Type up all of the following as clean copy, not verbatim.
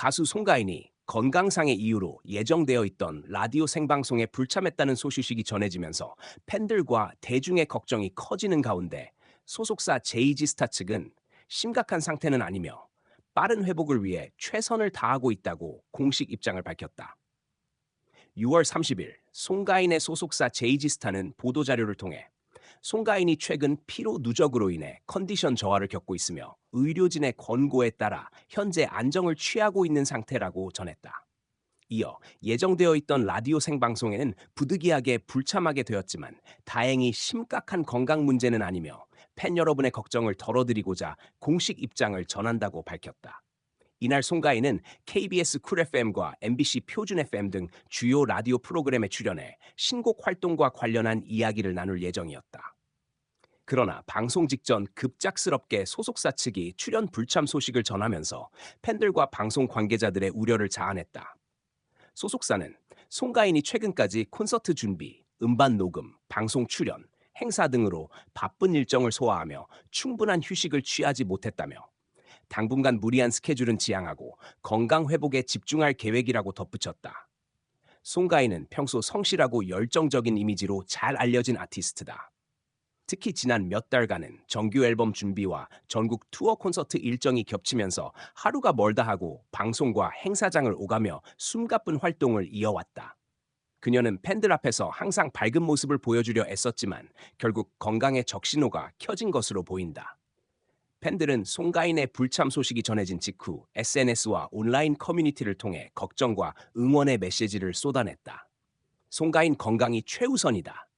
가수 송가인이 건강상의 이유로 예정되어 있던 라디오 생방송에 불참했다는 소식이 전해지면서 팬들과 대중의 걱정이 커지는 가운데 소속사 제이지스타 측은 심각한 상태는 아니며 빠른 회복을 위해 최선을 다하고 있다고 공식 입장을 밝혔다. 6월 30일 송가인의 소속사 제이지스타는 보도자료를 통해 송가인이 최근 피로 누적으로 인해 컨디션 저하를 겪고 있으며 의료진의 권고에 따라 현재 안정을 취하고 있는 상태라고 전했다. 이어 예정되어 있던 라디오 생방송에는 부득이하게 불참하게 되었지만 다행히 심각한 건강 문제는 아니며 팬 여러분의 걱정을 덜어드리고자 공식 입장을 전한다고 밝혔다. 이날 송가인은 KBS 쿨 FM과 MBC 표준 FM 등 주요 라디오 프로그램에 출연해 신곡 활동과 관련한 이야기를 나눌 예정이었다. 그러나 방송 직전 급작스럽게 소속사 측이 출연 불참 소식을 전하면서 팬들과 방송 관계자들의 우려를 자아냈다. 소속사는 송가인이 최근까지 콘서트 준비, 음반 녹음, 방송 출연, 행사 등으로 바쁜 일정을 소화하며 충분한 휴식을 취하지 못했다며 당분간 무리한 스케줄은 지양하고 건강 회복에 집중할 계획이라고 덧붙였다. 송가인은 평소 성실하고 열정적인 이미지로 잘 알려진 아티스트다. 특히 지난 몇 달간은 정규 앨범 준비와 전국 투어 콘서트 일정이 겹치면서 하루가 멀다 하고 방송과 행사장을 오가며 숨가쁜 활동을 이어왔다. 그녀는 팬들 앞에서 항상 밝은 모습을 보여주려 애썼지만 결국 건강에 적신호가 켜진 것으로 보인다. 팬들은 송가인의 불참 소식이 전해진 직후 SNS와 온라인 커뮤니티를 통해 걱정과 응원의 메시지를 쏟아냈다. 송가인 건강이 최우선이다.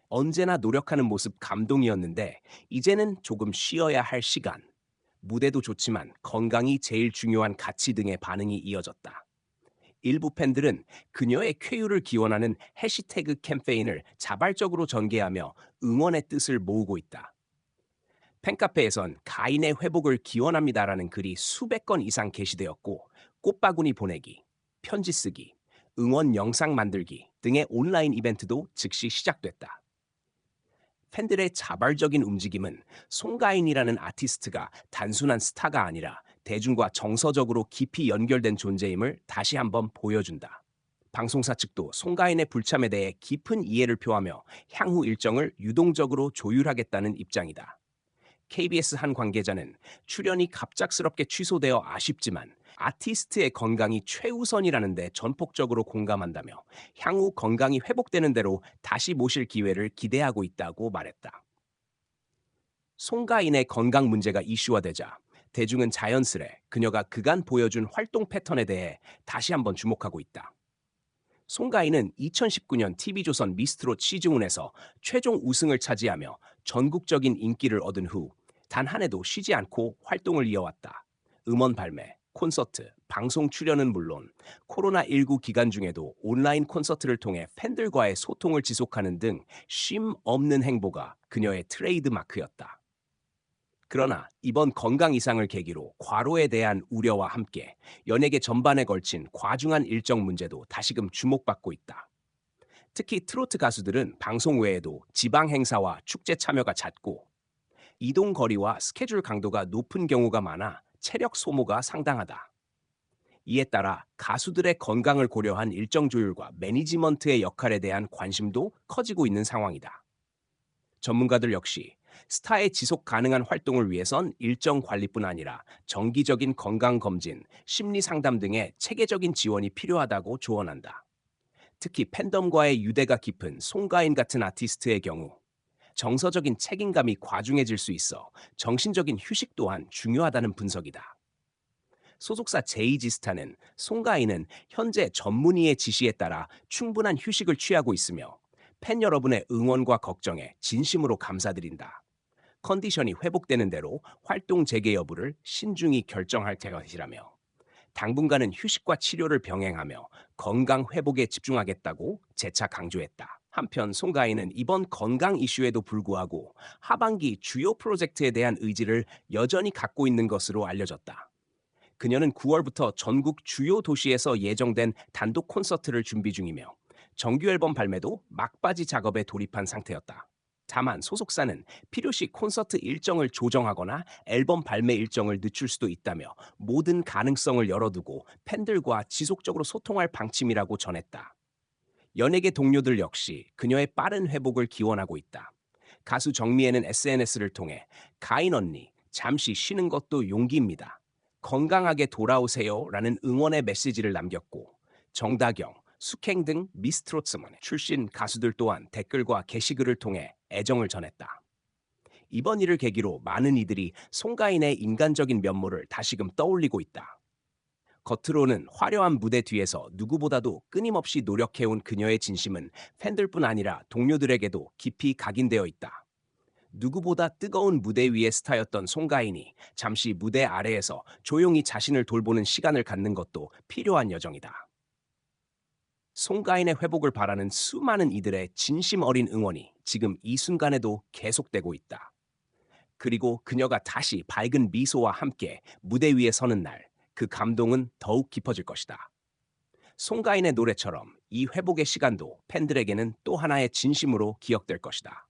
언제나 노력하는 모습 감동이었는데 이제는 조금 쉬어야 할 시간. 무대도 좋지만 건강이 제일 중요한 가치 등의 반응이 이어졌다. 일부 팬들은 그녀의 쾌유를 기원하는 해시태그 캠페인을 자발적으로 전개하며 응원의 뜻을 모으고 있다. 팬카페에선 가인의 회복을 기원합니다라는 글이 수백 건 이상 게시되었고 꽃바구니 보내기, 편지 쓰기, 응원 영상 만들기 등의 온라인 이벤트도 즉시 시작됐다. 팬들의 자발적인 움직임은 송가인이라는 아티스트가 단순한 스타가 아니라 대중과 정서적으로 깊이 연결된 존재임을 다시 한번 보여준다. 방송사 측도 송가인의 불참에 대해 깊은 이해를 표하며 향후 일정을 유동적으로 조율하겠다는 입장이다. KBS 한 관계자는 출연이 갑작스럽게 취소되어 아쉽지만 아티스트의 건강이 최우선이라는데 전폭적으로 공감한다며 향후 건강이 회복되는 대로 다시 모실 기회를 기대하고 있다고 말했다. 송가인의 건강 문제가 이슈화되자 대중은 자연스레 그녀가 그간 보여준 활동 패턴에 대해 다시 한번 주목하고 있다. 송가인은 2019년 TV조선 미스트롯 시즌1에서 최종 우승을 차지하며 전국적인 인기를 얻은 후 단 한 해도 쉬지 않고 활동을 이어왔다. 음원 발매, 콘서트, 방송 출연은 물론 코로나19 기간 중에도 온라인 콘서트를 통해 팬들과의 소통을 지속하는 등 쉼 없는 행보가 그녀의 트레이드 마크였다. 그러나 이번 건강 이상을 계기로 과로에 대한 우려와 함께 연예계 전반에 걸친 과중한 일정 문제도 다시금 주목받고 있다. 특히 트로트 가수들은 방송 외에도 지방 행사와 축제 참여가 잦고 이동 거리와 스케줄 강도가 높은 경우가 많아 체력 소모가 상당하다. 이에 따라 가수들의 건강을 고려한 일정 조율과 매니지먼트의 역할에 대한 관심도 커지고 있는 상황이다. 전문가들 역시 스타의 지속 가능한 활동을 위해선 일정 관리뿐 아니라 정기적인 건강 검진, 심리 상담 등의 체계적인 지원이 필요하다고 조언한다. 특히 팬덤과의 유대가 깊은 송가인 같은 아티스트의 경우 정서적인 책임감이 과중해질 수 있어 정신적인 휴식 또한 중요하다는 분석이다. 소속사 제이지스타는 송가인은 현재 전문의의 지시에 따라 충분한 휴식을 취하고 있으며 팬 여러분의 응원과 걱정에 진심으로 감사드린다. 컨디션이 회복되는 대로 활동 재개 여부를 신중히 결정할 것이라며 당분간은 휴식과 치료를 병행하며 건강 회복에 집중하겠다고 재차 강조했다. 한편 송가인은 이번 건강 이슈에도 불구하고 하반기 주요 프로젝트에 대한 의지를 여전히 갖고 있는 것으로 알려졌다. 그녀는 9월부터 전국 주요 도시에서 예정된 단독 콘서트를 준비 중이며 정규 앨범 발매도 막바지 작업에 돌입한 상태였다. 다만 소속사는 필요시 콘서트 일정을 조정하거나 앨범 발매 일정을 늦출 수도 있다며 모든 가능성을 열어두고 팬들과 지속적으로 소통할 방침이라고 전했다. 연예계 동료들 역시 그녀의 빠른 회복을 기원하고 있다. 가수 정미애는 SNS를 통해 가인 언니, 잠시 쉬는 것도 용기입니다. 건강하게 돌아오세요 라는 응원의 메시지를 남겼고 정다경, 숙행 등 미스트롯 출신 가수들 또한 댓글과 게시글을 통해 애정을 전했다. 이번 일을 계기로 많은 이들이 송가인의 인간적인 면모를 다시금 떠올리고 있다. 겉으로는 화려한 무대 뒤에서 누구보다도 끊임없이 노력해온 그녀의 진심은 팬들뿐 아니라 동료들에게도 깊이 각인되어 있다. 누구보다 뜨거운 무대 위의 스타였던 송가인이 잠시 무대 아래에서 조용히 자신을 돌보는 시간을 갖는 것도 필요한 여정이다. 송가인의 회복을 바라는 수많은 이들의 진심 어린 응원이 지금 이 순간에도 계속되고 있다. 그리고 그녀가 다시 밝은 미소와 함께 무대 위에 서는 날, 그 감동은 더욱 깊어질 것이다. 송가인의 노래처럼 이 회복의 시간도 팬들에게는 또 하나의 진심으로 기억될 것이다.